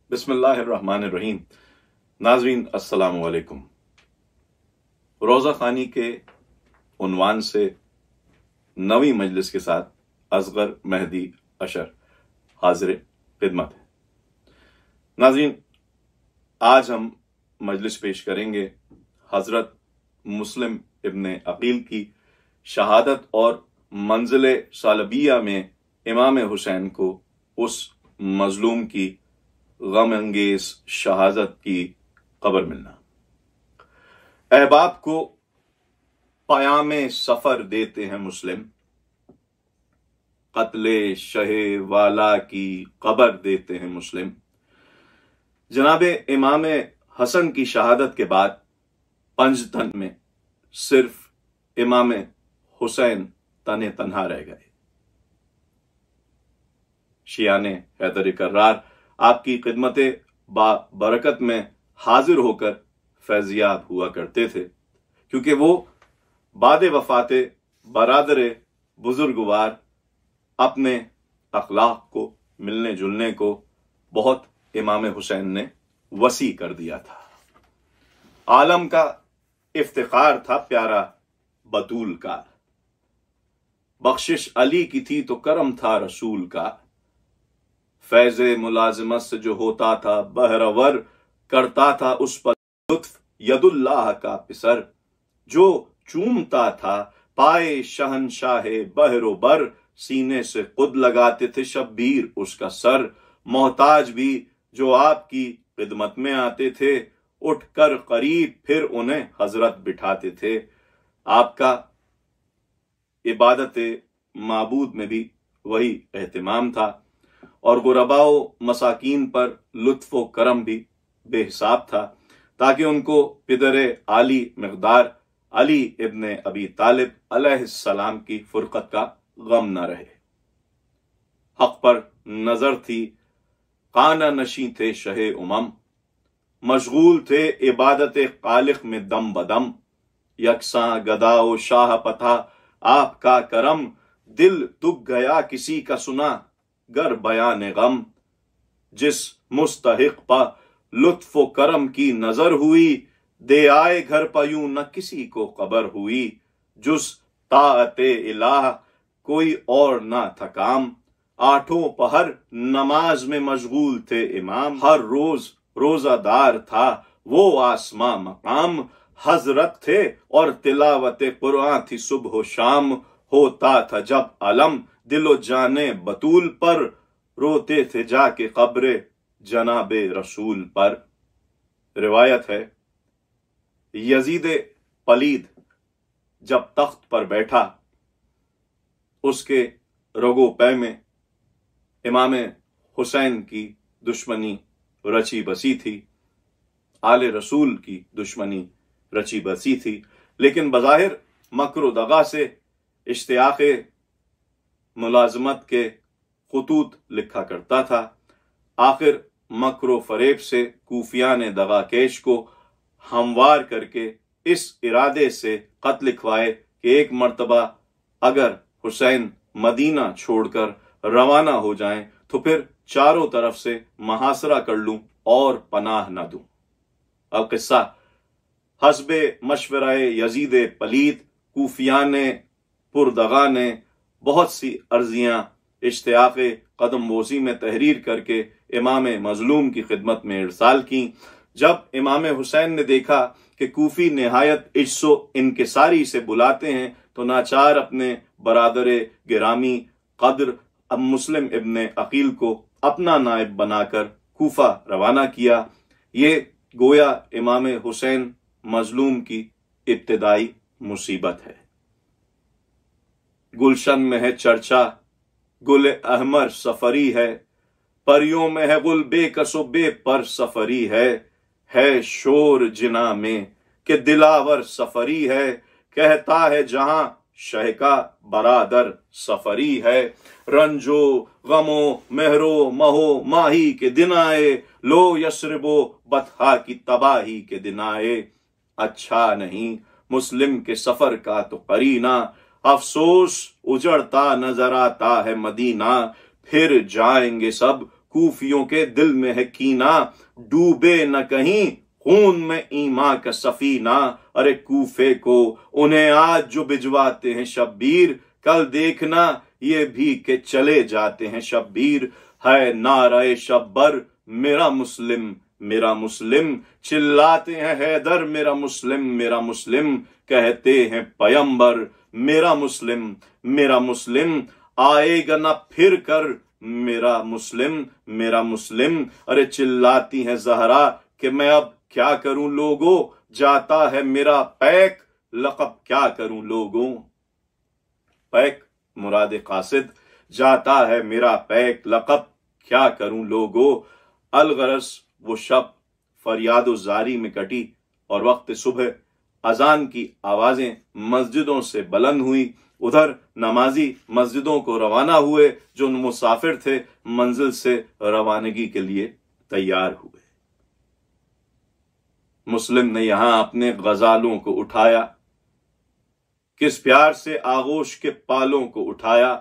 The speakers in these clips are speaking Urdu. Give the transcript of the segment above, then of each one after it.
بسم اللہ الرحمن الرحیم۔ ناظرین السلام علیکم۔ روزہ خوانی کے عنوان سے نویں مجلس کے ساتھ اصغر مہدی اشر حاضر خدمت ہے۔ ناظرین، آج ہم مجلس پیش کریں گے حضرت مسلم ابن عقیل کی شہادت اور منزل صالبیہ میں امام حسین کو اس مظلوم کی غم انگیز شہادت کی خبر ملنا۔ احباب کو پیام سفر دیتے ہیں مسلم، قتل شہ والا کی خبر دیتے ہیں مسلم۔ جناب امام حسن کی شہادت کے بعد پنجتن میں صرف امام حسین تنہا رہ گئے۔ شیعان حیدر کرار آپ کی خدمت با برکت میں حاضر ہو کر فیضیاب ہوا کرتے تھے، کیونکہ وہ بعد وفات برادر بزرگوار اپنے اخلاق کو، ملنے جلنے کو بہت امام حسین نے وسیع کر دیا تھا۔ عالم کا افتخار تھا پیارا بطول کا، بخشش علی کی تھی تو کرم تھا رسول کا۔ فیض ملازمت سے جو ہوتا تھا بہرور، کرتا تھا اس پر لطف ید اللہ کا پسر۔ جو چومتا تھا پائے شہنشاہ بحر و بر، سینے سے خود لگاتے تھے شبیر اس کا سر۔ محتاج بھی جو آپ کی خدمت میں آتے تھے، اٹھ کر قریب پھر انہیں حضرت بٹھاتے تھے۔ آپ کا عبادت معبود میں بھی وہی اہتمام تھا، اور غرباء و مساکین پر لطف و کرم بھی بے حساب تھا، تاکہ ان کو پدر عالی مقدار علی ابن ابی طالب علیہ السلام کی فرقت کا غم نہ رہے۔ حق پر نظر تھی، خانہ نشیں تھے شہ امم، مشغول تھے عبادت خالق میں دم بدم۔ یکساں گدا و شاہ پتہ آپ کا کرم، دل دکھ گیا کسی کا سنا گر بیان غم۔ جس مستحق پا لطف و کرم کی نظر ہوئی، دے آئے گھر پا یوں نہ کسی کو خبر ہوئی۔ جس طاعت الہ کوئی اور نہ تھا کام، آٹھوں پہر نماز میں مشغول تھے امام۔ ہر روز روزہ دار تھا وہ آسماں مقام، حضرت تھے اور تلاوت قرآن تھی صبح و شام۔ ہوتا تھا جب علم دل و جان بطول پر، روتے تھے جا کے قبر جناب رسول پر۔ روایت ہے یزید پلید جب تخت پر بیٹھا، اس کے رگو پے میں امام حسین کی دشمنی رچی بسی تھی، آل رسول کی دشمنی رچی بسی تھی، لیکن بظاہر مکر و دغا سے اشتیاق ملازمت کے خطوط لکھا کرتا تھا۔ آخر مکر و فریب سے کوفیان دغا کیش کو ہموار کر کے اس ارادے سے خط لکھوائے کہ ایک مرتبہ اگر حسین مدینہ چھوڑ کر روانہ ہو جائیں تو پھر چاروں طرف سے محاصرہ کر لوں اور پناہ نہ دوں۔ اب قصہ حسب مشورہ یزید پلید، کوفیان پردغا نے بہت سی عرضیاں اشتیاق قدم بوسی میں تحریر کر کے امام مظلوم کی خدمت میں ارسال کی۔ جب امام حسین نے دیکھا کہ کوفی نہایت عجز و انکساری سے بلاتے ہیں تو ناچار اپنے برادر گرامی قدر اب مسلم ابن عقیل کو اپنا نائب بنا کر کوفہ روانہ کیا۔ یہ گویا امام حسین مظلوم کی ابتدائی مصیبت ہے۔ گلشن میں ہے چرچا گل احمر سفری ہے، پریوں میں ہے گل بے کس و بے پر سفری ہے شور جنا میں کہ دلاور سفری ہے، کہتا ہے جہاں شہ کا برادر سفری ہے، رنجو غمو مہرو مہو ماہی کے دن آئے، لو یسربو بطحا کی تباہی کے دن آئے۔ اچھا نہیں مسلم کے سفر کا تو قرینہ، افسوس اجڑتا نظر آتا ہے مدینہ، پھر جائیں گے سب کوفیوں کے دل میں ہے کینہ، ڈوبے نہ کہیں خون میں ایمان کا سفینہ، ارے کوفے کو انہیں آج جو بھجواتے ہیں شبیر، کل دیکھنا یہ بھی کہ چلے جاتے ہیں شبیر۔ ہے نعرہ شبر میرا مسلم میرا مسلم، چلاتے ہیں حیدر میرا مسلم، کہتے ہیں پیمبر میرا مسلم، آئے گا نہ پھر کر میرا مسلم، ارے چلاتی ہیں زہرا کہ میں اب کیا کروں لوگوں، جاتا ہے میرا پیک لقب کیا کروں لوگوں۔ پیک مراد قاصد، جاتا ہے میرا پیک لقب کیا کروں لوگوں۔ الغرض وہ شب فریاد و زاری میں کٹی اور وقت صبح اذان کی آوازیں مسجدوں سے بلند ہوئی، ادھر نمازی مسجدوں کو روانہ ہوئے، جو مسافر تھے منزل سے روانگی کے لیے تیار ہوئے۔ مسلم نے یہاں اپنے غزالوں کو اٹھایا، کس پیار سے آغوش کے پالوں کو اٹھایا،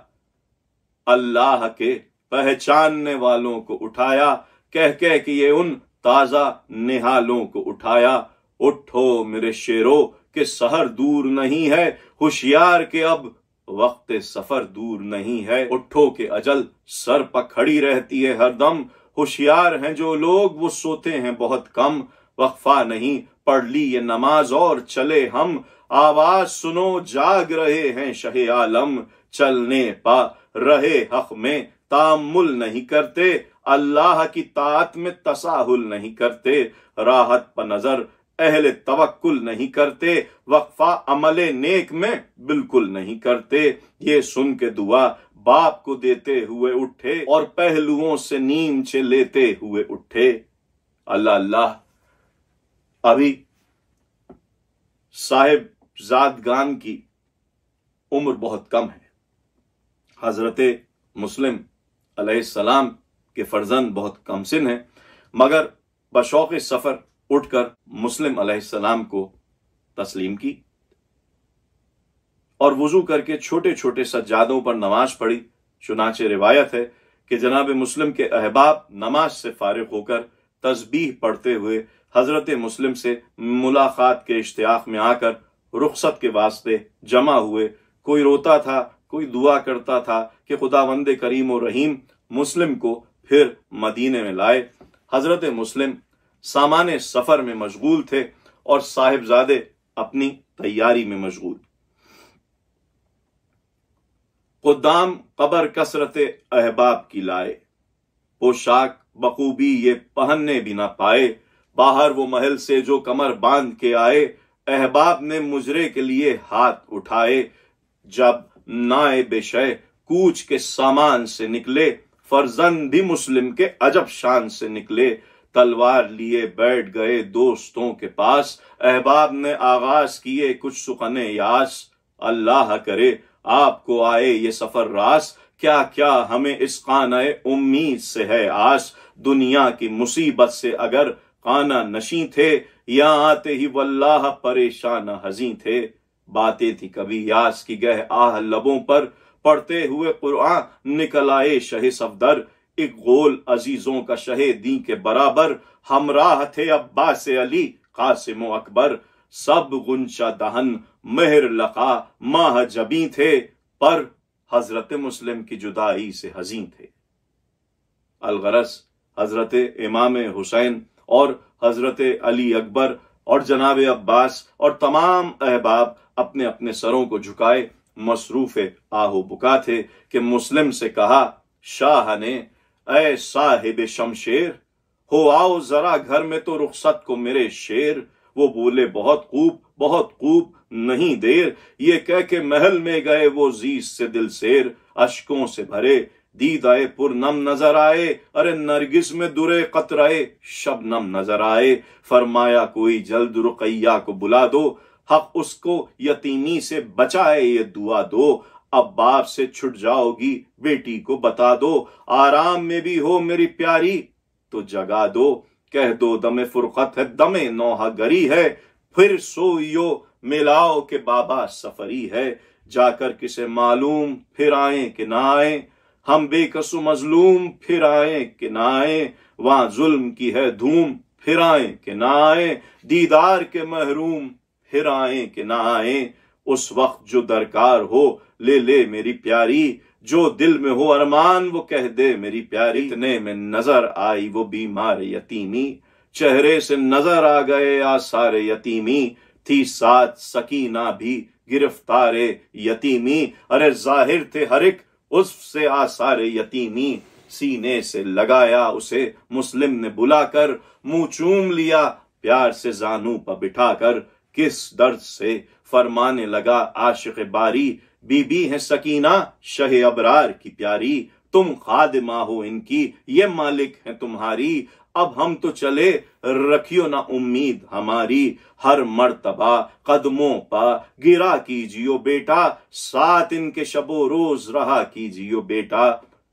اللہ کے پہچاننے والوں کو اٹھایا، کہہ کہ یہ ان تازہ نہالوں کو اٹھایا۔ اٹھو میرے شیرو کہ سحر دور نہیں ہے، ہوشیار کہ اب وقت سفر دور نہیں ہے۔ اٹھو کہ اجل سر پر کھڑی رہتی ہے ہر دم، ہوشیار ہیں جو لوگ وہ سوتے ہیں بہت کم۔ وقفہ نہیں پڑھ لی یہ نماز اور چلے ہم، آواز سنو جاگ رہے ہیں شہ عالم۔ چلنے پا رہے حق میں تامل نہیں کرتے، اللہ کی طاعت میں تساہل نہیں کرتے، راحت پر نظر اہل توکل نہیں کرتے، وقفہ عمل نیک میں بالکل نہیں کرتے۔ یہ سن کے دعا باپ کو دیتے ہوئے اٹھے اور پہلوؤں سے نیمچے لیتے ہوئے اٹھے۔ اللہ ابھی صاحب زادگان کی عمر بہت کم ہے، حضرت مسلم علیہ السلام کے فرزند بہت کم سن ہیں، مگر بشوق سفر اٹھ کر مسلم علیہ السلام کو تسلیم کی اور وضو کر کے چھوٹے چھوٹے سجادوں پر نماز پڑھی۔ چنانچہ روایت ہے کہ جناب مسلم کے احباب نماز سے فارغ ہو کر تسبیح پڑھتے ہوئے حضرت مسلم سے ملاقات کے اشتیاق میں آ کر رخصت کے واسطے جمع ہوئے۔ کوئی روتا تھا، کوئی دعا کرتا تھا کہ خداوند کریم و رحیم مسلم کو پھر مدینے میں لائے۔ حضرت مسلم سامان سفر میں مشغول تھے اور صاحبزادے اپنی تیاری میں مشغول۔ قدام قبر کثرت احباب کی لائے، پوشاک بخوبی یہ پہننے بھی نہ پائے، باہر وہ محل سے جو کمر باندھ کے آئے، احباب نے مجرے کے لیے ہاتھ اٹھائے۔ جب نائب شہ کوچ کے سامان سے نکلے، فرزند بھی مسلم کے عجب شان سے نکلے، تلوار لیے بیٹھ گئے دوستوں کے پاس، احباب نے آغاز کیے کچھ سخنے یاس۔ اللہ کرے آپ کو آئے یہ سفر راس، کیا کیا ہمیں اس قانع امید سے ہے آس، دنیا کی مصیبت سے اگر قانع نشیں تھے، یہاں آتے ہی واللہ پریشان حزیں تھے۔ باتیں تھی کبھی یاس کی گہ آہ لبوں پر، پڑھتے ہوئے قرآن نکل آئے شہ صفدر، ایک غول عزیزوں کا شہ دین کے برابر، ہمراہ تھے عباس علی قاسم و اکبر، سب غنچہ دہن مہر لقا ماہ جبیں تھے، پر حضرت مسلم کی جدائی سے حزین تھے۔ الغرض حضرت امام حسین اور حضرت علی اکبر اور جناب عباس اور تمام احباب اپنے اپنے سروں کو جھکائے مصروف آہ و بکا تھے کہ مسلم سے کہا شاہ نے، اے صاحب شمشیر، ہو آؤ ذرا گھر میں تو رخصت کو میرے شیر، وہ بولے بہت خوب نہیں دیر، یہ کہہ کے محل میں گئے وہ زیز سے دل سیر، اشکوں سے بھرے دیدائے پرنم نظر آئے، ارے نرگس میں درے قطرائے شبنم نظر آئے، فرمایا کوئی جلد رقیہ کو بلا دو، حق اس کو یتیمی سے بچائے یہ دعا دو، اب باپ سے چھٹ جاؤ گی بیٹی کو بتا دو، آرام میں بھی ہو میری پیاری تو جگا دو، کہہ دو دم فرقت ہے دم نوحہ گری ہے، پھر سوئیو ملاؤ کہ بابا سفری ہے، جا کر کسے معلوم پھر آئیں کہ نہ آئیں، ہم بے کس و مظلوم پھر آئیں کہ نہ آئیں، وہاں ظلم کی ہے دھوم پھر آئیں کہ نہ آئیں، دیدار کے محروم پھر آئیں کہ نہ آئیں، اس وقت جو درکار ہو لے لے میری پیاری، جو دل میں ہو ارمان وہ کہہ دے میری پیاری، اتنے میں نظر آئی وہ بیمار یتیمی، چہرے سے نظر آ گئے آثار یتیمی، تھی ساتھ سکینہ بھی گرفتار یتیمی، ارے ظاہر تھے ہر ایک اس سے آثار یتیمی، سینے سے لگایا اسے مسلم نے بلا کر، منہ چوم لیا پیار سے زانو پہ بٹھا کر، کس درد سے فرمانے لگا عاشق باری، بی بی ہے سکینہ شہ ابرار کی پیاری، تم خادمہ ہو ان کی یہ مالک ہیں تمہاری، اب ہم تو چلے رکھیو نہ امید ہماری، ہر مرتبہ قدموں پا گرا کیجیو بیٹا، ساتھ ان کے شب و روز رہا کیجیو بیٹا۔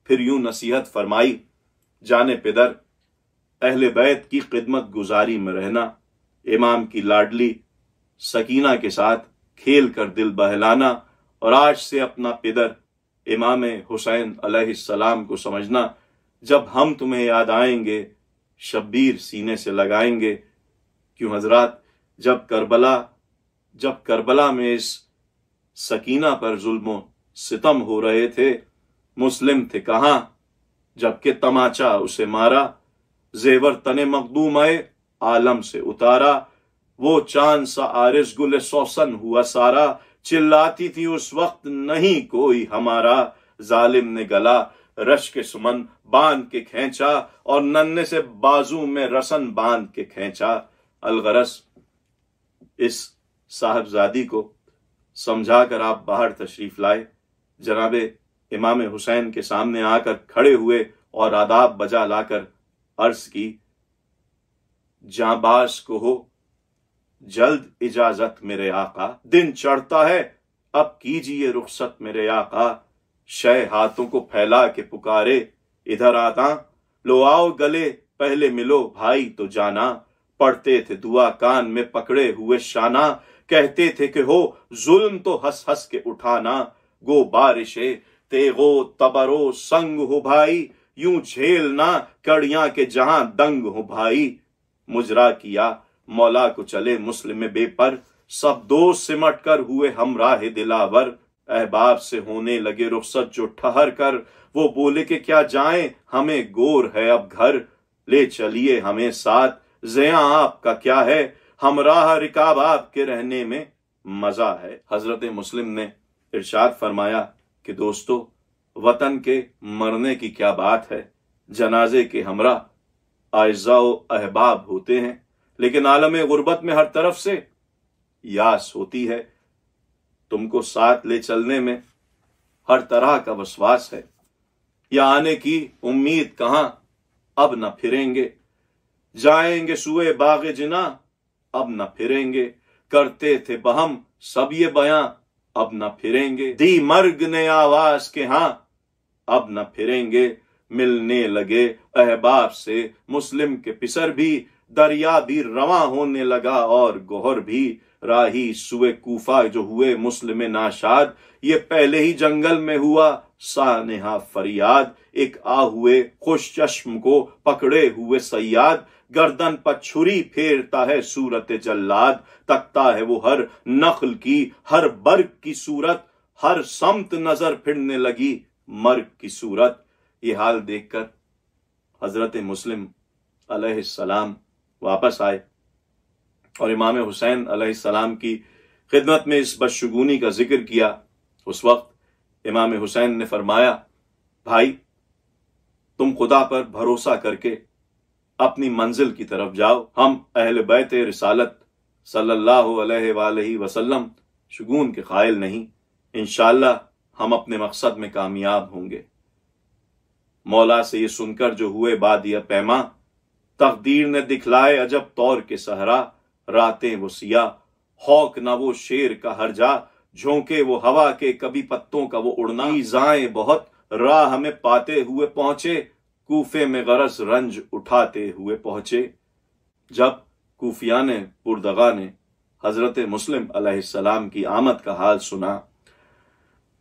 پھر یوں نصیحت فرمائی، جانے پدر اہل بیت کی خدمت گزاری میں رہنا، امام کی لاڈلی سکینہ کے ساتھ کھیل کر دل بہلانا، اور آج سے اپنا پدر امام حسین علیہ السلام کو سمجھنا، جب ہم تمہیں یاد آئیں گے شبیر سینے سے لگائیں گے، کیوں حضرات جب کربلا میں اس سکینہ پر ظلم و ستم ہو رہے تھے، مسلم تھے کہاں جبکہ تماچا اسے مارا، زیور تن مخدوم عالم سے اتارا، وہ چاند سا عارض گل سوسن ہوا سارا، چلاتی تھی اس وقت نہیں کوئی ہمارا، ظالم نے گلا رش کے سمن باندھ کے کھینچا، اور ننے سے بازو میں رسن باندھ کے کھینچا۔ الغرض اس صاحبزادی کو سمجھا کر آپ باہر تشریف لائے، جناب امام حسین کے سامنے آ کر کھڑے ہوئے اور آداب بجا لا کر عرض کی، جاں باز کو ہو جلد اجازت میرے آقا، دن چڑھتا ہے اب کیجئے رخصت میرے آقا، شہ ہاتھوں کو پھیلا کے پکارے ادھر آتا، لو آؤ گلے پہلے ملو بھائی تو جانا، پڑھتے تھے دعا کان میں پکڑے ہوئے شانہ، کہتے تھے کہ ہو ظلم تو ہنس ہنس کے اٹھانا، گو بارشے تیغو تبرو سنگ ہو بھائی، یوں جھیلنا کڑیاں کے جہاں دنگ ہو بھائی، مجرا کیا مولا کو چلے مسلم بے پر، سب دوست سمٹ کر ہوئے ہمراہ دلاور، احباب سے ہونے لگے رخصت جو ٹھہر کر، وہ بولے کہ کیا جائیں ہمیں گور ہے اب گھر، لے چلیے ہمیں ساتھ زیاں آپ کا کیا ہے، ہمراہ رکاب آپ کے رہنے میں مزہ ہے۔ حضرت مسلم نے ارشاد فرمایا کہ دوستو، وطن کے مرنے کی کیا بات ہے، جنازے کے ہمراہ اعزاء و احباب ہوتے ہیں، لیکن عالم غربت میں ہر طرف سے یاس ہوتی ہے، تم کو ساتھ لے چلنے میں ہر طرح کا وسواس ہے، یا آنے کی امید کہاں اب نہ پھریں گے، جائیں گے سوئے باغ جنا اب نہ پھریں گے، کرتے تھے بہم سب یہ بیاں اب نہ پھریں گے، دی مرگ نے آواز کے ہاں اب نہ پھریں گے، ملنے لگے احباب سے مسلم کے پسر بھی، دریا بھی رواں ہونے لگا اور گوہر بھی، راہی سوئے کوفہ جو ہوئے مسلم ناشاد، یہ پہلے ہی جنگل میں ہوا سانحہ فریاد، ایک آ ہوئے خوش چشم کو پکڑے ہوئے صیاد، گردن پر چھری پھیرتا ہے صورت جلاد، تکتا ہے وہ ہر نخل کی ہر برگ کی صورت، ہر سمت نظر پھرنے لگی مرگ کی صورت۔ یہ حال دیکھ کر حضرت مسلم علیہ السلام واپس آئے اور امام حسین علیہ السلام کی خدمت میں اس بدشگونی کا ذکر کیا۔ اس وقت امام حسین نے فرمایا، بھائی تم خدا پر بھروسہ کر کے اپنی منزل کی طرف جاؤ۔ ہم اہل بیت رسالت صلی اللہ علیہ وآلہ وسلم شگون کے قائل نہیں، انشاءاللہ ہم اپنے مقصد میں کامیاب ہوں گے۔ مولا سے یہ سن کر جو ہوئے بادیہ پیما، تقدیر نے دکھلائے عجب طور کے صحرا، راتیں وہ سیاہ ہوک نہ وہ شیر کا ہر جا، جھونکے وہ ہوا کے کبھی پتوں کا وہ اڑنا، ایزائیں بہت راہ ہمیں پاتے ہوئے پہنچے، کوفے میں غرض رنج اٹھاتے ہوئے پہنچے۔ جب کوفیان پردغا نے حضرت مسلم علیہ السلام کی آمد کا حال سنا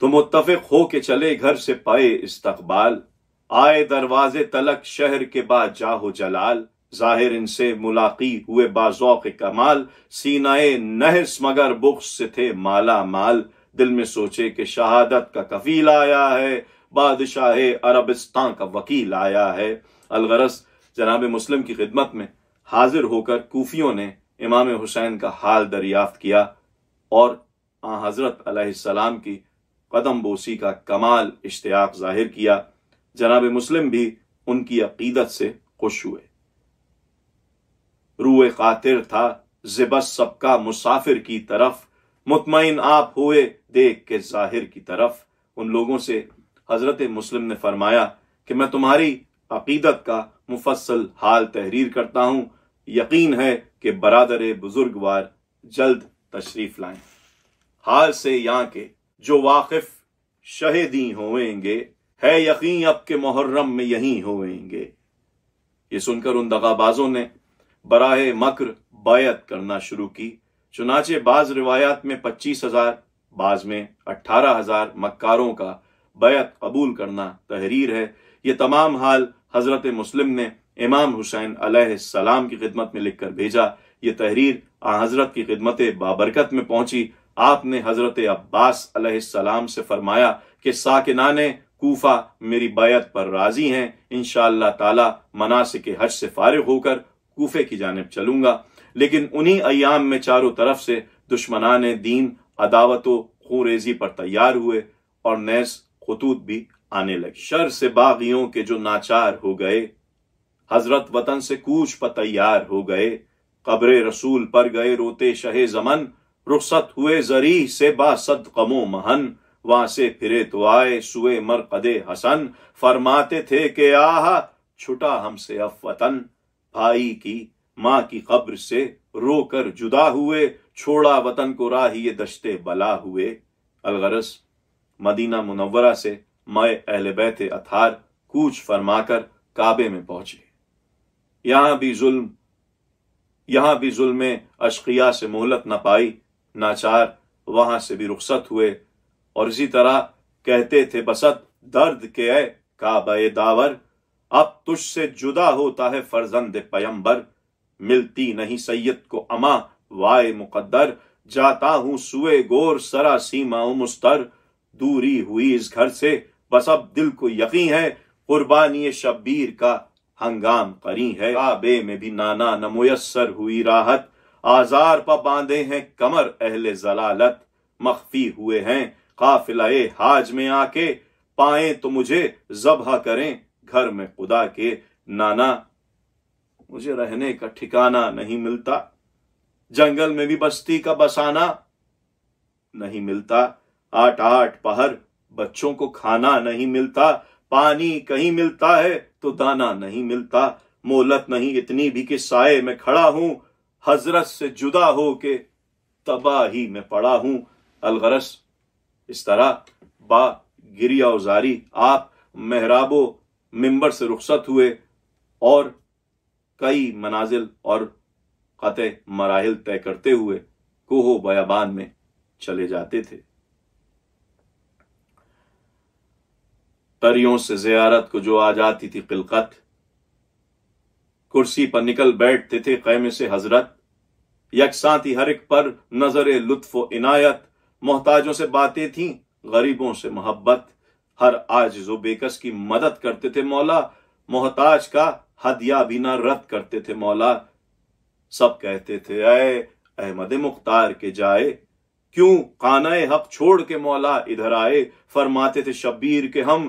تو متفق ہو کے چلے گھر سے پائے استقبال، آئے دروازے تلک شہر کے با جاہ جلال، ظاہر ان سے ملاقی ہوئے باذوق کمال، سینہ نحس مگر بغض سے تھے مالا مال، دل میں سوچے کہ شہادت کا کفیل آیا ہے، بادشاہ عربستان کا وکیل آیا ہے۔ الغرض جناب مسلم کی خدمت میں حاضر ہو کر کوفیوں نے امام حسین کا حال دریافت کیا اور آن حضرت علیہ السلام کی قدم بوسی کا کمال اشتیاق ظاہر کیا۔ جناب مسلم بھی ان کی عقیدت سے خوش ہوئے۔ روئے خاطر تھا زبس سب کا مسافر کی طرف، مطمئن آپ ہوئے دیکھ کے ظاہر کی طرف۔ ان لوگوں سے حضرت مسلم نے فرمایا کہ میں تمہاری عقیدت کا مفصل حال تحریر کرتا ہوں، یقین ہے کہ برادر بزرگوار جلد تشریف لائیں۔ حال سے یہاں کے جو واقف شہیدی ہوئیں گے، ہے یقین اب کے محرم میں یہیں ہوئیں گے۔ یہ سن کر ان دغابازوں نے براہ مکر بیعت کرنا شروع کی، چنانچہ بعض روایات میں 25,000، بعض میں 18,000 مکاروں کا بیعت قبول کرنا تحریر ہے۔ یہ تمام حال حضرت مسلم نے امام حسین علیہ السلام کی خدمت میں لکھ کر بھیجا۔ یہ تحریر حضرت کی خدمت بابرکت میں پہنچی۔ آپ نے حضرت عباس علیہ السلام سے فرمایا کہ ساکنان کوفہ میری بیعت پر راضی ہیں، انشاءاللہ تعالی مناسک حج سے فارغ ہو کر کوفے کی جانب چلوں گا، لیکن انہی ایام میں چاروں طرف سے دشمنان دین عداوت و خوریزی پر تیار ہوئے اور نیز خطوط بھی آنے لگے۔ شر سے باغیوں کے جو ناچار ہو گئے، حضرت وطن سے کوچ پر تیار ہو گئے، قبر رسول پر گئے روتے شہ زمن، رخصت ہوئے زریح سے با صد غم و محن، وہاں سے پھرے تو آئے سوئے مرقد حسن، فرماتے تھے کہ آہا چھٹا ہم سے اب وطن، بھائی کی ماں کی قبر سے رو کر جدا ہوئے، چھوڑا وطن کو راہی دشتے بلا ہوئے۔ الغرض مدینہ منورہ سے مائے اہل بیت اطہار کوچ فرما کر کعبے میں پہنچے۔ یہاں بھی ظلم اشقیاء سے مہلت نہ پائی، ناچار وہاں سے بھی رخصت ہوئے اور اسی طرح کہتے تھے بسط درد کے اے کعبہ داور، اب تجھ سے جدا ہوتا ہے فرزند پیمبر، ملتی نہیں سید کو اما وائے مقدر، جاتا ہوں سوئے گور سرا سیما و مستر، دوری ہوئی اس گھر سے بس اب دل کو یقین ہے، قربانی شبیر کا ہنگام قرین ہے، کعبے میں بھی نانا نہ میسر ہوئی راحت، آزار پا باندھے ہیں کمر اہل ضلالت، مخفی ہوئے ہیں قافلہ حاج میں آ کے، پائیں تو مجھے ذبح کریں گھر میں خدا کے، نانا مجھے رہنے کا ٹھکانہ نہیں ملتا، جنگل میں بھی بستی کا بسانا نہیں ملتا، 8 پہر بچوں کو کھانا نہیں ملتا، پانی کہیں ملتا ہے تو دانا نہیں ملتا، مہلت نہیں اتنی بھی کہ سائے میں کھڑا ہوں، حضرت سے جدا ہو کے تباہی میں پڑا ہوں۔ الغرض اس طرح با گریہ و زاری آپ محراب و منبر سے رخصت ہوئے اور کئی منازل اور قطع مراحل طے کرتے ہوئے کوہ و بیابان میں چلے جاتے تھے۔ قریوں سے زیارت کو جو آ جاتی تھی خلقت، کرسی پر نکل بیٹھتے تھے خیمے سے حضرت، یکساں تھی ہر ایک پر نظر لطف و عنایت، محتاجوں سے باتیں تھیں غریبوں سے محبت، ہر عاجز و بےکس کی مدد کرتے تھے مولا، محتاج کا ہدیہ بھی نہ رد کرتے تھے مولا۔ سب کہتے تھے اے احمد مختار کے جائے، کیوں خانہ حق چھوڑ کے مولا ادھر آئے، فرماتے تھے شبیر کہ ہم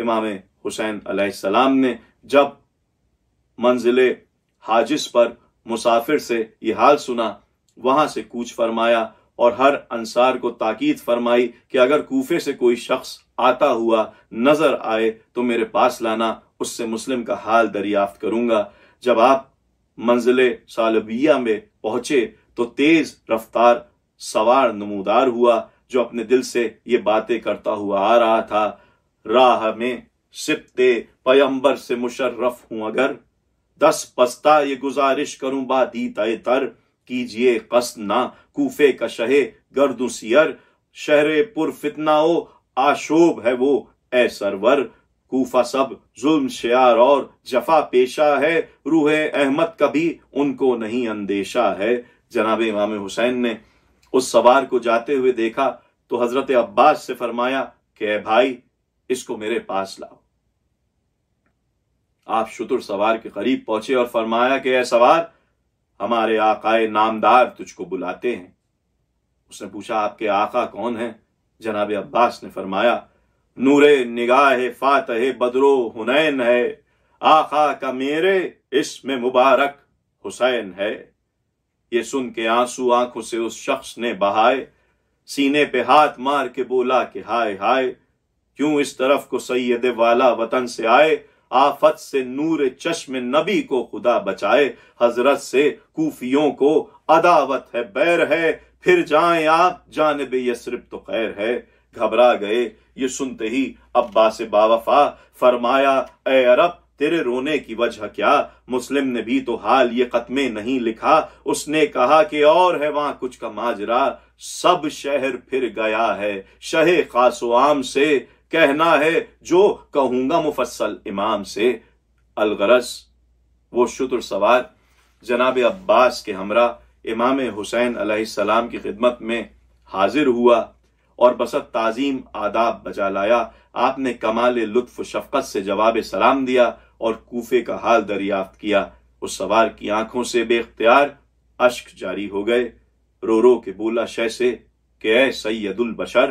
امام حسین علیہ السلام نے جب منزل حاجز پر مسافر سے یہ حال سنا، وہاں سے کوچ فرمایا اور ہر انصار کو تاکید فرمائی کہ اگر کوفے سے کوئی شخص آتا ہوا نظر آئے تو میرے پاس لانا، اس سے مسلم کا حال دریافت کروں گا۔ جب آپ منزل سالبیہ میں پہنچے تو تیز رفتار سوار نمودار ہوا جو اپنے دل سے یہ باتیں کرتا ہوا آ رہا تھا، راہ میں سبتے پیمبر سے مشرف ہوں اگر، 10 پستہ یہ گزارش کروں با دیتہ تر، کیجئے قصد نہ کوفے کا شہ گردوں سیر، شہر پر فتنہ و آشوب ہے وہ اے سرور، کوفہ سب ظلم شیار اور جفا پیشہ ہے، روح احمد کا بھی ان کو نہیں اندیشہ ہے۔ جناب امام حسین نے اس سوار کو جاتے ہوئے دیکھا تو حضرت عباس سے فرمایا کہ اے بھائی اس کو میرے پاس لاؤ۔ آپ شتر سوار کے قریب پہنچے اور فرمایا کہ اے سوار، ہمارے آقائے نامدار تجھ کو بلاتے ہیں۔ اس نے پوچھا آپ کے آقا کون ہیں؟ جناب عباس نے فرمایا نور نگاہ فاتح بدر و حنین ہے، آقا کا میرے اسم مبارک حسین ہے۔ یہ سن کے آنسو آنکھوں سے اس شخص نے بہائے، سینے پہ ہاتھ مار کے بولا کہ ہائے ہائے، کیوں اس طرف کو سید والا وطن سے آئے، آفت سے نور چشم نبی کو خدا بچائے، حضرت سے کوفیوں کو عداوت ہے بیر ہے، پھر جائیں آپ جانب یثرب تو خیر ہے۔ گھبرا گئے یہ سنتے ہی عباس باوفا، فرمایا اے عرب تیرے رونے کی وجہ کیا؟ مسلم نے بھی تو حال یہ خط میں نہیں لکھا، اس نے کہا کہ اور ہے وہاں کچھ کا ماجرا، سب شہر پھر گیا ہے شہ خاص و عام سے، کہنا ہے جو کہوں گا مفصل امام سے۔ الغرض وہ شتر سوار جناب عباس کے ہمراہ امام حسین علیہ السلام کی خدمت میں حاضر ہوا اور بسط تعظیم آداب بجا لایا۔ آپ نے کمال لطف و شفقت سے جواب سلام دیا اور کوفے کا حال دریافت کیا۔ اس سوار کی آنکھوں سے بے اختیار اشک جاری ہو گئے، رو رو کے بولا شہ سے کہ اے سید البشر،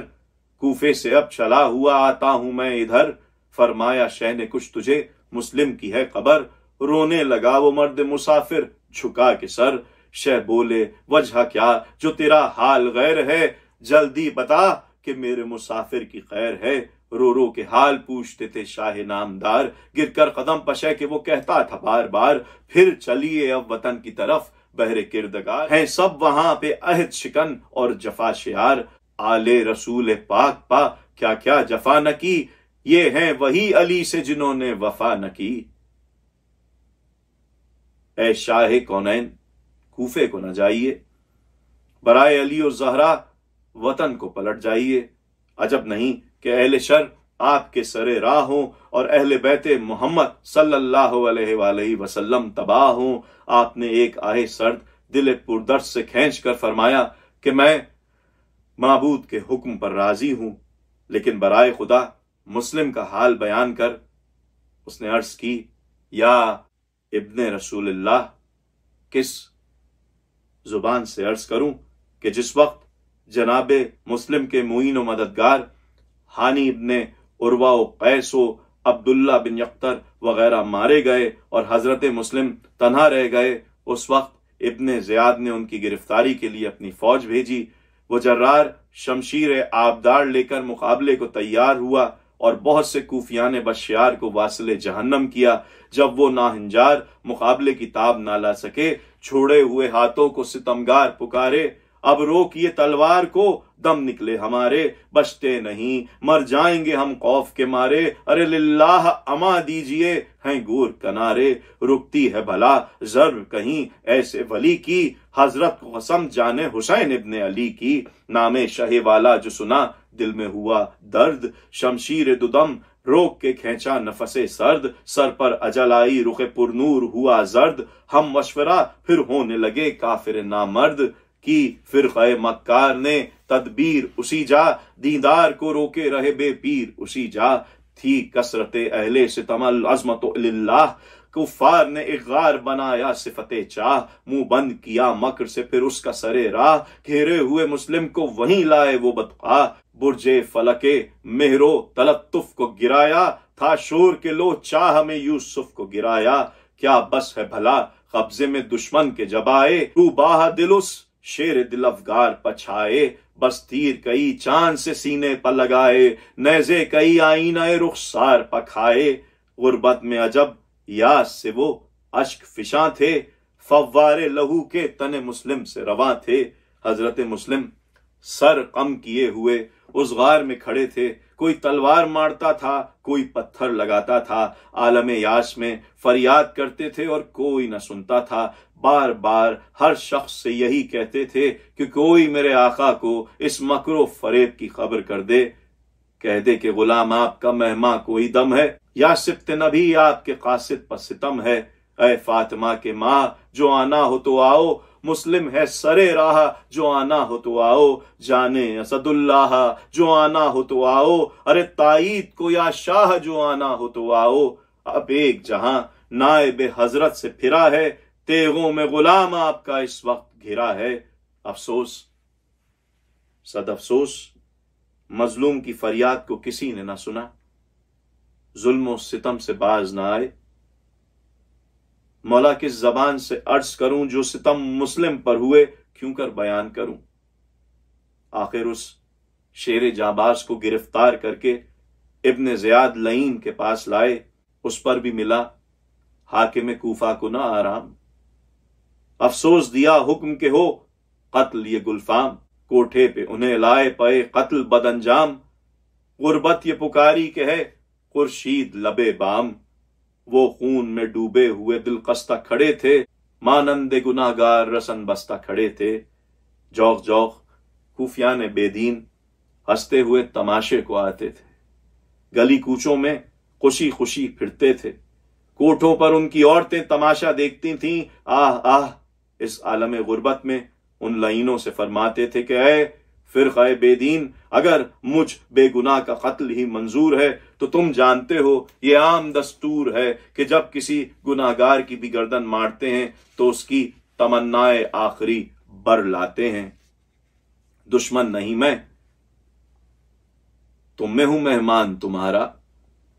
کوفے سے اب چلا ہوا آتا ہوں میں ادھر، فرمایا شہ نے کچھ تجھے مسلم کی ہے خبر، رونے لگا وہ مرد مسافر جھکا کے سر، شہ بولے وجہ کیا جو تیرا حال غیر ہے، جلدی بتا کہ میرے مسافر کی خیر ہے۔ رو رو کے حال پوچھتے تھے شاہ نامدار، گر کر قدم پشے کہ وہ کہتا تھا بار بار، پھر چلیے اب وطن کی طرف بہر کردگار، ہیں سب وہاں پہ عہد شکن اور جفا شیار، آل رسول پاک پا کیا کیا جفا نہ کی، یہ ہیں وہی علی سے جنہوں نے وفا نہ کی۔ اے شاہ کونین کوفے کو نہ جائیے، برائے علی اور زہرا وطن کو پلٹ جائیے، عجب نہیں کہ اہل شر آپ کے سرے راہ ہوں اور اہل بیت محمد صلی اللہ علیہ وآلہ وسلم تباہ ہوں۔ آپ نے ایک آہ سرد دل پردرد سے کھینچ کر فرمایا کہ میں معبود کے حکم پر راضی ہوں، لیکن برائے خدا مسلم کا حال بیان کر۔ اس نے عرض کی یا ابن رسول اللہ، کس زبان سے عرض کروں کہ جس وقت جناب مسلم کے معین و مددگار ہانی ابن عروہ و قیس و عبداللہ بن یقطر وغیرہ مارے گئے اور حضرت مسلم تنہا رہ گئے، اس وقت ابن زیاد نے ان کی گرفتاری کے لیے اپنی فوج بھیجی۔ وہ جرار شمشیر آبدار لے کر مقابلے کو تیار ہوا اور بہت سے کوفیان بشیار کو واصل جہنم کیا۔ جب وہ ناہنجار مقابلے کی تاب نہ لا سکے، چھوڑے ہوئے ہاتھوں کو ستمگار پکارے، اب روکیے تلوار کو، دم نکلے ہمارے، بچتے نہیں، مر جائیں گے ہم خوف کے مارے، ارے للہ اما دیجئے ہیں گور کنارے، رکتی ہے بھلا ضرب کہیں ایسے ولی کی، حضرت کو قسم جانے حسین ابن علی کی، نام شہ والا جو سنا دل میں ہوا درد، شمشیر دودم روک کے کھینچا نفس سرد، سر پر اجل آئی رخ پر نور ہوا زرد، ہم مشورہ پھر ہونے لگے کافر نامرد، کی فرقہ مکار نے تدبیر اسی جا، دیدار کو روکے رہے بے پیر اسی جا، تھی کثرت اہل ستم العظمت للہ، کفار نے اغار بنایا صفت چاہ، منہ بند کیا مکر سے پھر اس کا سرے راہ، گھیرے ہوئے مسلم کو وہیں لائے وہ بدخواہ، برج فلک مہرو تلطف کو گرایا، تھا شور کے لو چاہ میں یوسف کو گرایا، کیا بس ہے بھلا قبضے میں دشمن کے جب آئے، تو باہ دل اس شیر دل افگار پچھائے، بس تیر کئی چاند سے سینے پر لگائے، نیزے کئی آئینہ رخسار پکھائے، غربت میں عجب یاس سے وہ اشک فشاں تھے، فوارے لہو کے تن مسلم سے رواں تھے۔ حضرت مسلم سر قم کیے ہوئے اس غار میں کھڑے تھے، کوئی تلوار مارتا تھا، کوئی پتھر لگاتا تھا، عالم یاس میں فریاد کرتے تھے اور کوئی نہ سنتا تھا، بار بار ہر شخص سے یہی کہتے تھے کہ کوئی میرے آقا کو اس مکر و فریب کی خبر کر دے، کہہ دے کہ غلام آپ کا مہماں کوئی دم ہے، یا سبت نبی آپ کے قاصد پر ستم ہے، اے فاطمہ کے ماں جو آنا ہو تو آؤ، مسلم ہے سرے راہ جو آنا ہو تو آؤ، جانے اسد اللہ جو آنا ہو تو آؤ، ارے تائید کو یا شاہ جو آنا ہو تو آؤ، اب ایک جہاں نائب حضرت سے پھرا ہے، تیغوں میں غلام آپ کا اس وقت گھرا ہے۔ افسوس، صد افسوس، مظلوم کی فریاد کو کسی نے نہ سنا، ظلم و ستم سے باز نہ آئے۔ مولا کس زبان سے عرض کروں، جو ستم مسلم پر ہوئے کیوں کر بیان کروں۔ آخر اس شیر جانباز کو گرفتار کر کے ابن زیاد لعین کے پاس لائے، اس پر بھی ملا حاکم کوفہ کو نہ آرام، افسوس دیا حکم کے ہو قتل یہ گلفام، کوٹھے پہ انہیں لائے پئے قتل بد انجام، غربت یہ پکاری کہ ہے خورشید لبے بام، وہ خون میں ڈوبے ہوئے دل قستہ کھڑے تھے، مانند گناہگار رسن بستہ کھڑے تھے، جوق جوق کوفیان بے دین ہنستے ہوئے تماشے کو آتے تھے، گلی کوچوں میں خوشی خوشی پھرتے تھے، کوٹھوں پر ان کی عورتیں تماشا دیکھتی تھیں، آہ آہ اس عالم غربت میں ان لعینوں سے فرماتے تھے کہ اے فرقہ بے دین، اگر مجھ بے گناہ کا قتل ہی منظور ہے تو تم جانتے ہو یہ عام دستور ہے کہ جب کسی گناہگار کی بھی گردن مارتے ہیں تو اس کی تمنائے آخری بر لاتے ہیں۔ دشمن نہیں میں، تم میں ہوں مہمان تمہارا،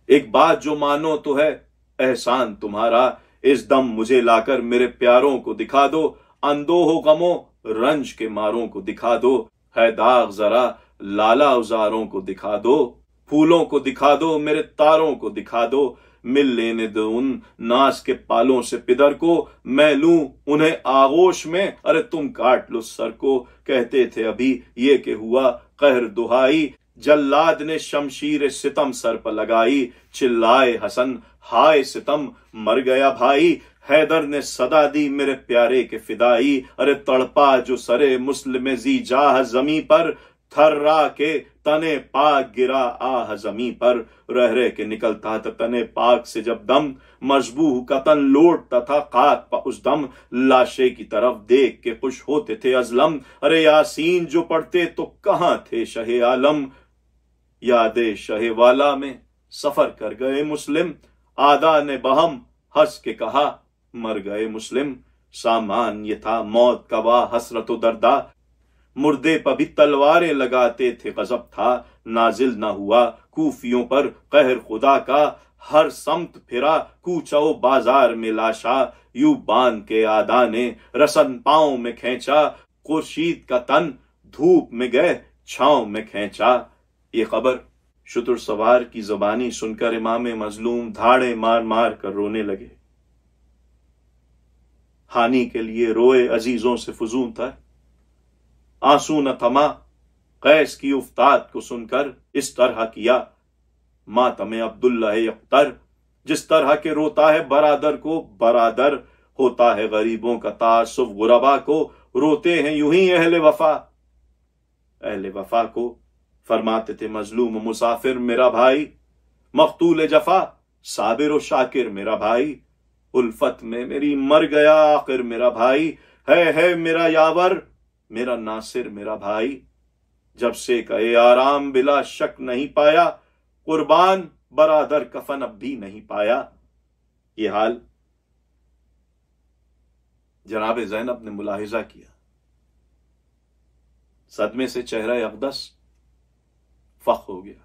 ایک بات جو مانو تو ہے احسان تمہارا، اس دم مجھے لا کر میرے پیاروں کو دکھا دو، اندوہ و غم و رنج کے ماروں کو دکھا دو، ہے داغ ذرا لالا اوزاروں کو دکھا دو، پھولوں کو دکھا دو میرے تاروں کو دکھا دو، مل لینے دو ان ناز کے پالوں سے پدر کو، میں لوں انہیں آغوش میں، ارے تم کاٹ لو سر کو، کہتے تھے ابھی یہ کہ ہوا قہر دہائی، جلاد نے شمشیر ستم سر پر لگائی، چلائے حسن ہائے ستم مر گیا بھائی، حیدر نے صدا دی میرے پیارے کے فدائی، ارے تڑپا جو سرے مسلم زی جاہ زمیں پر، تھرا کے تنے پاک گرا آہ زمیں پر، رہ رہ کے نکلتا تھا تنے پاک سے جب دم، مشبوہ کا تن لوٹتا تھا خاک پا اس دم، لاشے کی طرف دیکھ کے خوش ہوتے تھے ازلم، ارے یاسین جو پڑھتے تو کہاں تھے شہ عالم، یاد شہ والا میں سفر کر گئے مسلم، آدھا نے بہم ہنس کے کہا مر گئے مسلم، سامان یہ تھا موت کا واہ حسرت و دردا، مردے پر بھی تلواریں لگاتے تھے غضب تھا، نازل نہ ہوا کوفیوں پر قہر خدا کا، ہر سمت پھرا کوچہ و بازار میں لاشا، یوں باندھ کے آدھا نے رسن پاؤں میں کھینچا، خورشید کا تن دھوپ میں گئے چھاؤں میں کھینچا۔ یہ خبر شتر سوار کی زبانی سن کر امام مظلوم دھاڑے مار مار کر رونے لگے۔ ہانی کے لیے روئے عزیزوں سے فزون تھا، آنسو نہ تھما قیس کی افتاد کو سن کر، اس طرح کیا ماتم عبداللہ اختر، جس طرح کے روتا ہے برادر کو برادر، ہوتا ہے غریبوں کا تعصب غربا کو، روتے ہیں یوں ہی اہل وفا۔ اہل وفا کو فرماتے تھے مظلوم و مسافر میرا بھائی، مقتول جفا صابر و شاکر میرا بھائی، الفت میں میری مر گیا آخر میرا بھائی، ہے میرا یاور میرا ناصر میرا بھائی، جب سے کہ آرام بلا شک نہیں پایا، قربان برادر کفن اب بھی نہیں پایا۔ یہ حال جناب زینب نے ملاحظہ کیا، صدمے سے چہرہ اقدس فخ ہو گیا۔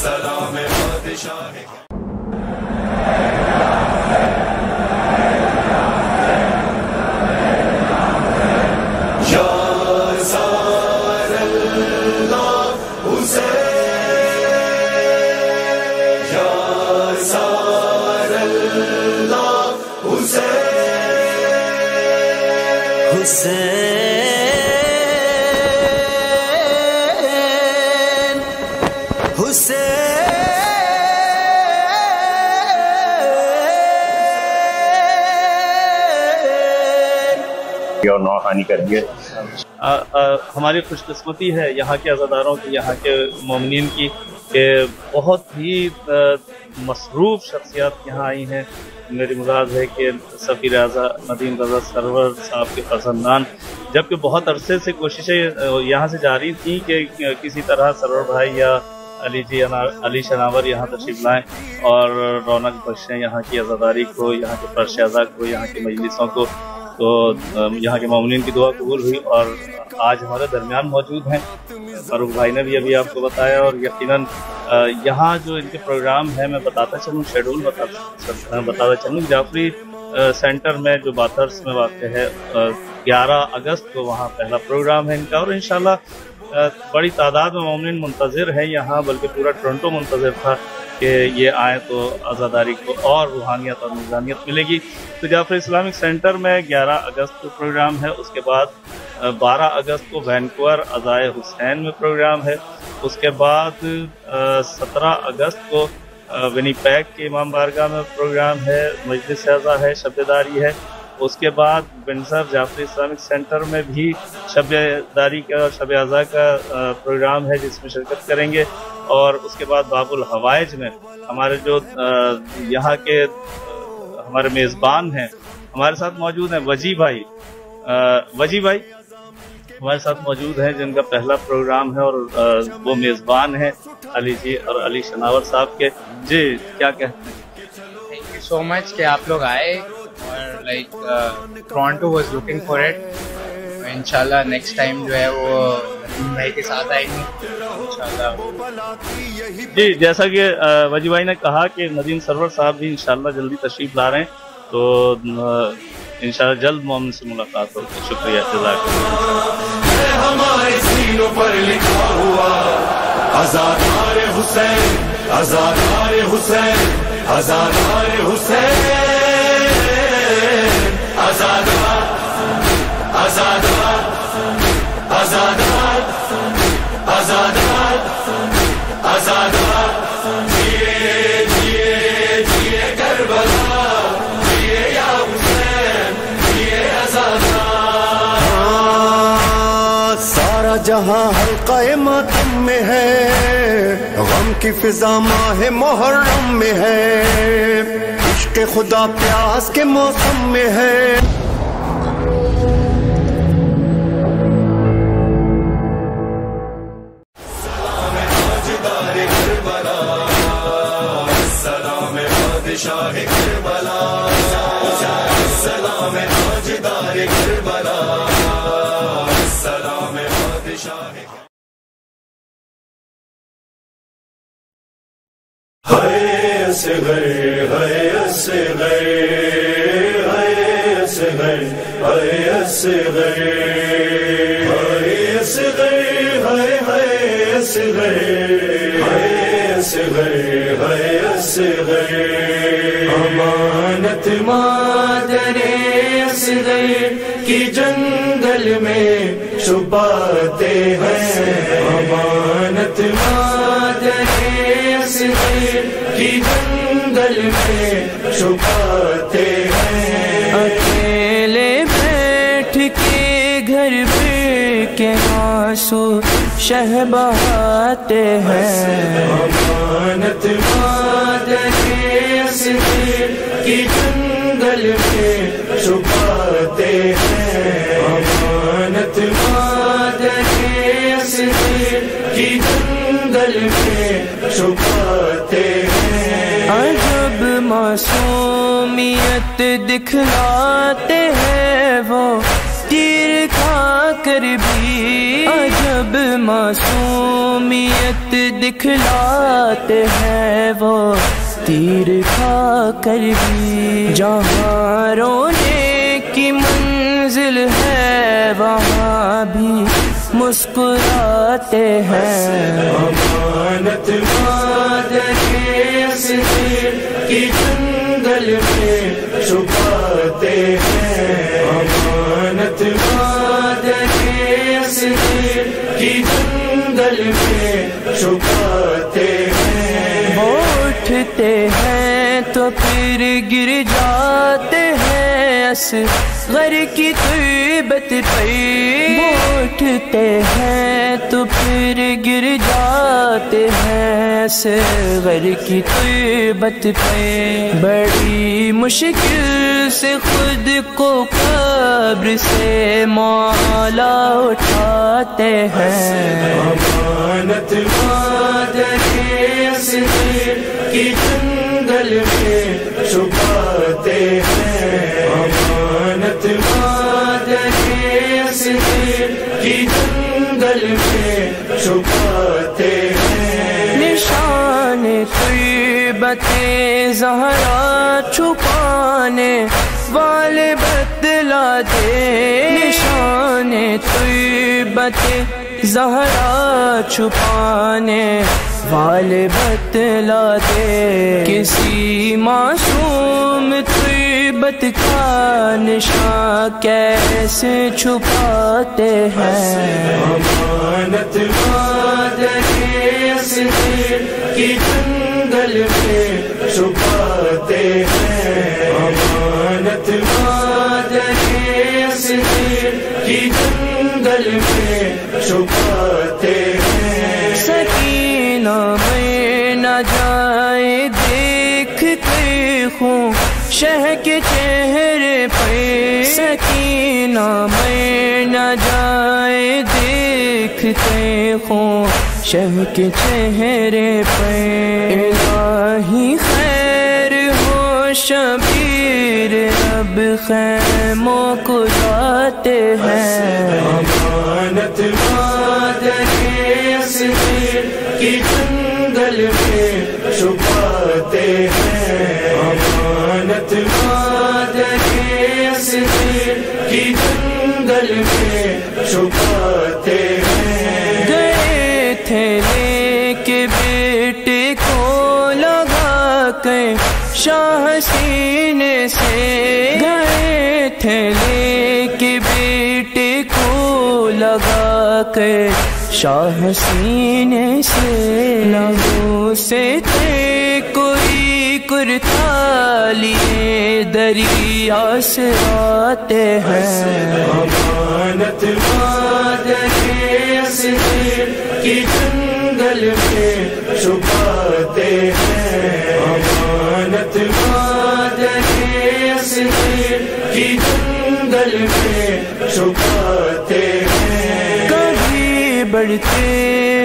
سلام بادشاہ اور نوحانی کر دیے. ہماری خوش قسمتی ہے یہاں کے عزاداروں کی، یہاں کے مومنین کی، کہ بہت ہی مصروف شخصیات یہاں آئی ہیں. میری مراد ہے کہ سفیر اعظم ندیم رضا سرور صاحب کے فرزندان، جبکہ بہت عرصے سے کوششیں یہاں سے جاری تھیں کہ کسی طرح سرور بھائی یا علی شناور یہاں تشریف لائیں اور رونق بخشیں یہاں کی عزاداری کو، یہاں کے فرش اعضاء کو، یہاں کی مجلسوں کو. تو یہاں کے مومنین کی دعا قبول ہوئی اور آج ہمارے درمیان موجود ہیں. فاروق بھائی نے بھی ابھی آپ کو بتایا، اور یقیناً یہاں جو ان کے پروگرام ہیں، میں بتاتا چلوں، شیڈول بتاتا چلوں. جعفری سینٹر میں جو باتھرس میں واقع ہے، 11 اگست کو وہاں پہلا پروگرام ہے ان کا، اور انشاءاللہ بڑی تعداد میں مومنین منتظر ہیں یہاں، بلکہ پورا ٹورنٹو منتظر تھا کہ یہ آئیں تو عزاداری کو اور روحانیت اور نورانیت ملے گی. تو جعفری اسلامک سینٹر میں 11 اگست کو پروگرام ہے. اس کے بعد 12 اگست کو وینکوور عزائے حسین میں پروگرام ہے. اس کے بعد 17 اگست کو ونی پیک کے امام بارگاہ میں پروگرام ہے، مجلس اعضاء ہے، شب داری ہے. اس کے بعد ونڈسر جعفری اسلامک سینٹر میں بھی شب داری کا اور شب اعضاء کا پروگرام ہے، جس میں شرکت کریں گے. اور اس کے بعد باب الحوائج میں ہمارے جو یہاں کے ہمارے میزبان ہیں، ہمارے ساتھ موجود ہیں وجی بھائی ہمارے ساتھ موجود ہیں، جن کا پہلا پروگرام ہے، اور وہ میزبان ہیں علی جی اور علی شناور صاحب کے. جی کیا کہتے ہیں؟ تھینک یو سو مچ کہ آپ لوگ آئے، اور like Toronto was looking for it. انشاءاللہ نیکسٹ ٹائم جو ہے وہ ندیم بھائی کے ساتھ آئیں گے انشاءاللہ. جی جیسا کہ وجی بھائی نے کہا کہ ندیم سرور صاحب بھی انشاءاللہ جلدی تشریف لا رہے ہیں، تو انشاءاللہ جلد مومن سے ملاقات ہوگی. شکریہ، جزاک اللہ. ہمارے سینوں پر لکھا ہوا آزادار حسین، آزادار حسین، آزادار حسین، آزادار آزادار آزادار آزادار آزادار. جیے جیے جیے کربلا، جیے یا حسین، جیے آزادار. سارا جہاں حلقہ ماتم میں ہے، غم کی فضا ماہ محرم میں ہے، عشق خدا پیاس کے موسم میں ہے. شاہ کربلا سلام تاجدار کربلا سلام بادشاہ. ہے اصغر ہے اصغر ہے اصغر ہے اصغر ہے اصغر ہے اصغر ہے اصغر ہے اصغر. امانت مادر اصغر کی جنگل میں چھپاتے ہیں، امانت مادر اصغر کی جنگل میں چھپاتے ہیں. اکیلے بیٹھ کے گھر پہ کے آنسو شہ بہاتے ہیں. امانت مادر اصغر کی جنگل میں چھپاتے ہیں، امانت مادر اصغر کی جنگل میں چھپاتے ہیں. عجب معصومیت دکھلاتے ہیں وہ تیر کھا کر بھی، عجب جب معصومیت دکھلاتے ہیں وہ تیر کھا کر بھی، جہاں رونے کی منزل ہے وہاں بھی مسکراتے ہیں۔ امانت مادر کے اسیر کی جنگل میں چھپاتے ہیں، امانت مادر کے اسیر کی جنگل میں چھپاتے ہیں۔ وہ اٹھتے ہیں تو پھر گر جاتے ہیں اصغر کی طیبت پر، وہ اٹھتے ہیں تو پھر گر جاتے ہیں اصغر کی طیبت پر۔ بڑی مشکل سے خود کو قبر سے مولا اٹھاتے ہیں۔ امانت مادر کے اسیر کی جنگل میں چھپاتے ہیں، امانت مادر کے اسیر کی جنگل میں چھپاتے ہیں۔ نشان طیبت زہرا چھپانے والے بتلا دے، نشان طیبت زہرا چھپانے والے بتلا دے، کسی معصوم طیبت کا نشان کیسے چھپاتے ہیں۔ امانت مادر کے اسیر کی جنگل میں چھپاتے ہیں، امانت مادر کے اسیر کی جنگل میں چھپاتے ہیں۔ سکینہ میں نہ جائے دیکھتے خوں شہ کے چہرے پہ، سکینہ میں نہ جائے دیکھتے خوں شہ کے چہرے پہ۔ الہی خیر ہو شبیر اب خیموں کو جاتے ہیں، امانت مادر کے اسیر کی جنگل میں چھپاتے ہیں، امانت مادر کے اسیر کی جنگل میں چھپاتے ہیں۔ گئے تھے لے کے بیٹے کو لگا کے شاہ سینے سے، گئے تھے لے کے بیٹے کو لگا کے شاہ سینے سے، لہو سے تھے کوئی کرتا لیے دریا سے آتے ہیں، امانت مادر کے اسیر کی جنگل میں چھپاتے ہیں، امانت مادر کے اسیر کی جنگل میں چھپاتے ہیں۔ کبھی بڑھتے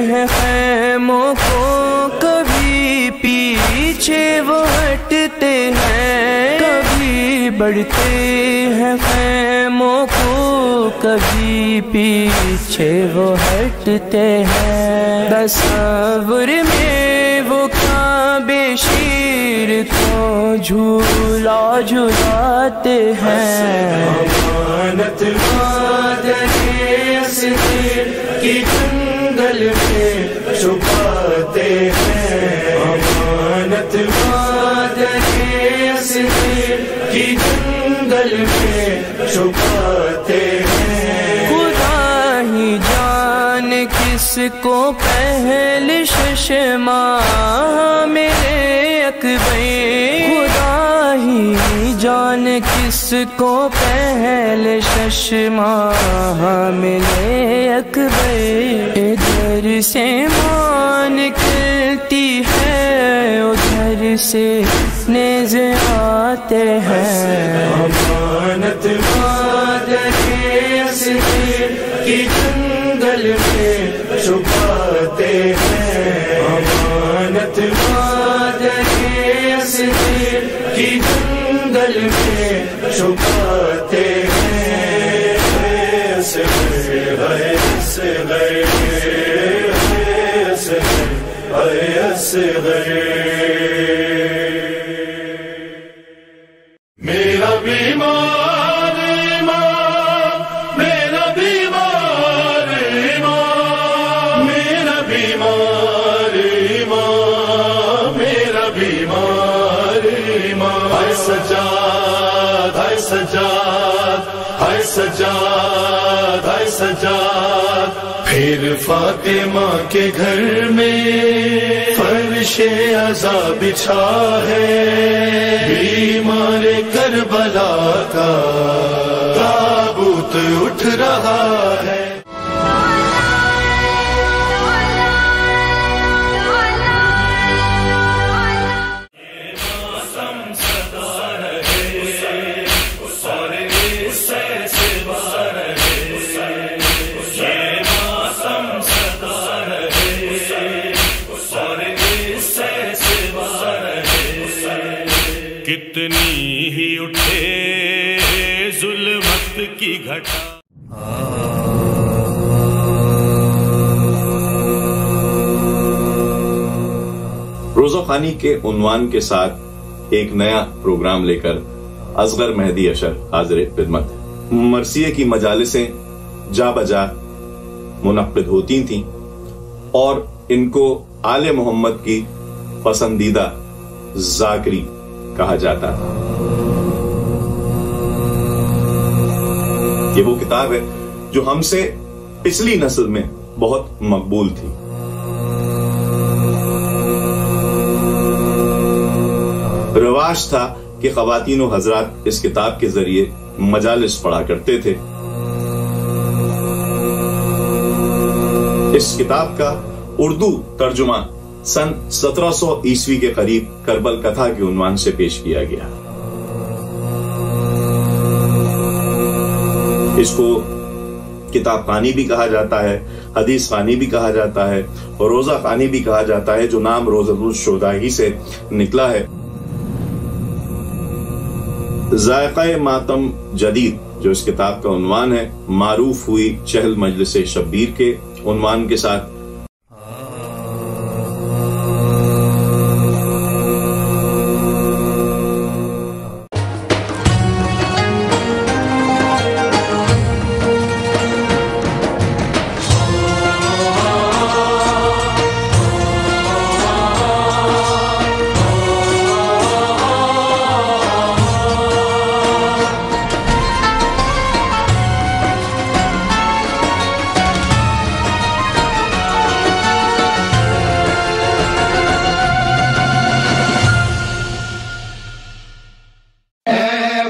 ہیں خیموں کو کبھی پیچھے وہ ہٹتے ہیں، کبھی بڑھتے ہیں خیموں کو کبھی پیچھے وہ ہٹتے ہیں۔ تصور میں وہ کعبے شیر کو جھولا جھلاتے ہیں، امانت مادر کے اسیر کی جنگل میں چھپاتے ہیں، امانت مادر کے اسیر کی جنگل میں چھپاتے ہیں۔ خدا ہی جان کس کو پہل ششما میرے اکبر، خدا ہی جان کس کو پہل ششما ملے اکبر، ادھر سے ماں نکلتی ہے ادھر سے نیزے آتے ہیں، امانت مادر کے اسیر کی جنگل میں چھپاتے ہیں، امانت مادر کے اسیر کی جنگل میں چھپاتے ہیں۔ اصغر میرا بیمار ایمان میرا بیمار ایمان میرا بیمار ایمان میرا بیمار ایمان ہائے سجاد ہائے سجاد ہائے سجاد ہائے سجاد پھر فاطمہ کے گھر میں فرش عزا بچھا ہے بیمار کربلا کا تابوت اٹھ رہا ہے کتنی ہی اٹھے ظلمت کی گھٹا روزہ خوانی کے عنوان کے ساتھ ایک نیا پروگرام لے کر اصغر مہدی اشر حاضر خدمت۔ مرثیے کی مجالسیں جا بجا منعقد ہوتی تھیں اور ان کو آل محمد کی پسندیدہ ذاکری کہا جاتا ہے۔ یہ وہ کتاب ہے جو ہم سے پچھلی نسل میں بہت مقبول تھی۔ رواج تھا کہ خواتین و حضرات اس کتاب کے ذریعے مجالس پڑھا کرتے تھے۔ اس کتاب کا اردو ترجمہ سن 1700 عیسوی کے قریب کربل کتھا کے عنوان سے پیش کیا گیا۔ اس کو کتاب خوانی بھی کہا جاتا ہے، حدیث خوانی بھی کہا جاتا ہے اور روزہ خوانی بھی کہا جاتا ہے، جو نام روزۃ الشہداء ہی سے نکلا ہے۔ ذائقہ ماتم جدید جو اس کتاب کا عنوان ہے، معروف ہوئی چہل مجلس شبیر کے عنوان کے ساتھ۔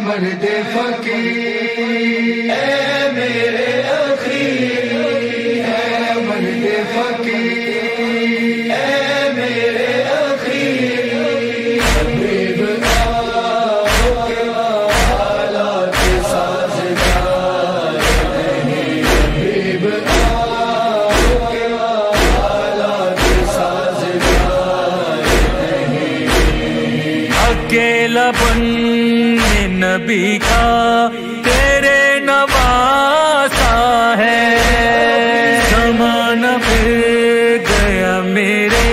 مرد فقیر اے میرے اخیر اے مرد فقیر اے میرے اخیر حبیب حالات سازگار نہیں حبیب حالات سازگار نہیں اکیلا بن نبی کا تیرے نواسا ہے زمانہ پھر گیا میرے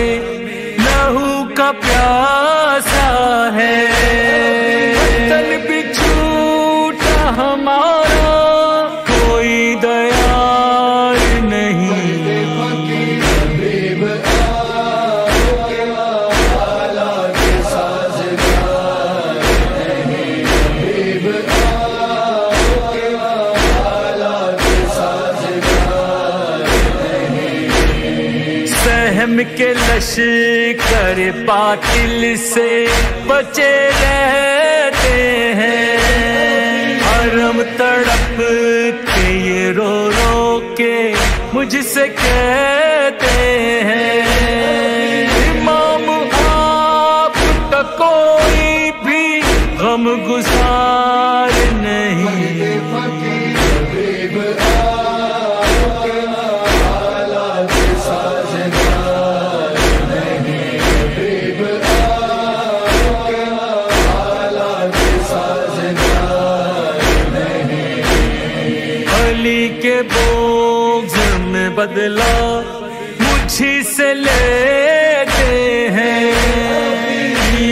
لہو کا پیاسا ہے تن بھی چھوٹا ہمارا کوئی دیار نہیں کے لشکر باطل سے بچے رہتے ہیں حرم تڑپ کے یہ رو رو کے مجھ سے کہتے ہیں امام آپ کا کوئی بھی غم گزار نہیں کے بوجھ میں بدلا مجھ سے لیتے ہیں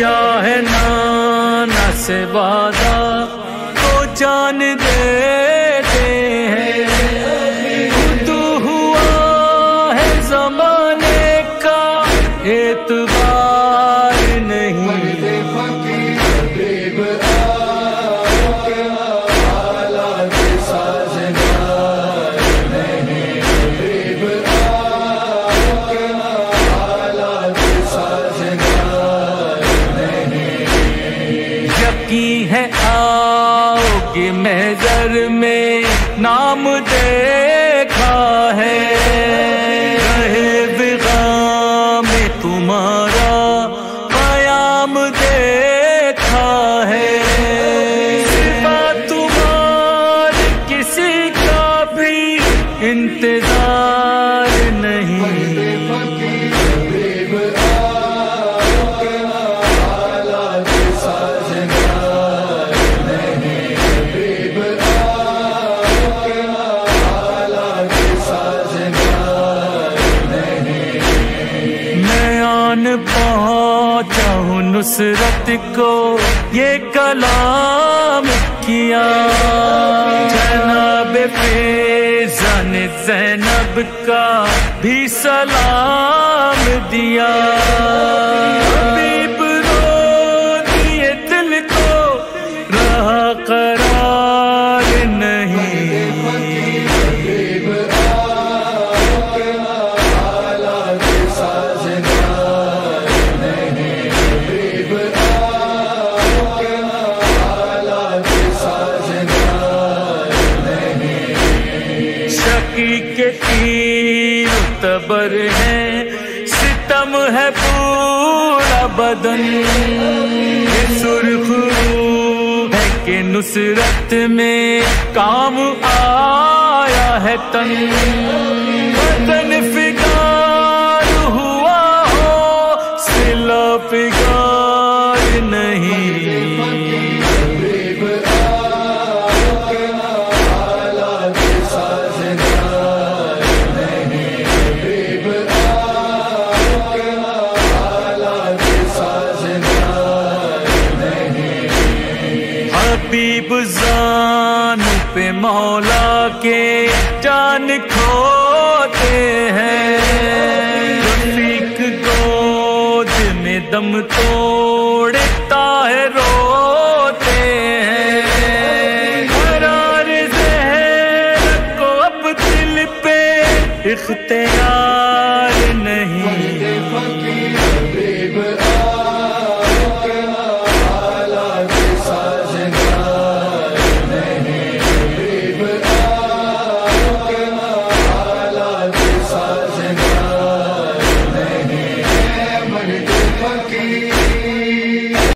کیا ہے نانا سے وعدہ تو جان دیتے ہیں، خود ہوا ہے زمانے کا اعتبار نہیں، ہے آؤ گے محضر میں نام دیکھا ہے، رہے بغام میں تمہارا قیام دیکھا ہے، سوا تمہارے کسی کا بھی انتظار نہیں، پہنچا ہوں نصرت کو یہ کلام کیا، جناب فیضان زینب کا بھی سلام دیا، حبیب رو دیے دل کو رہا قرار نہیں، کے تیر تبر ہے ستم ہے پورا بدن، سرخ روح ہے کہ نصرت میں کام آیا ہے تن، بدن فگار ہوا ہو سلا فگار نہیں، حبیب زان پہ مولا کے جان کھوتے ہیں، رفیق گود میں دم توڑتا ہے روتے ہیں، قرار زہر کو اب دل پہ اختیار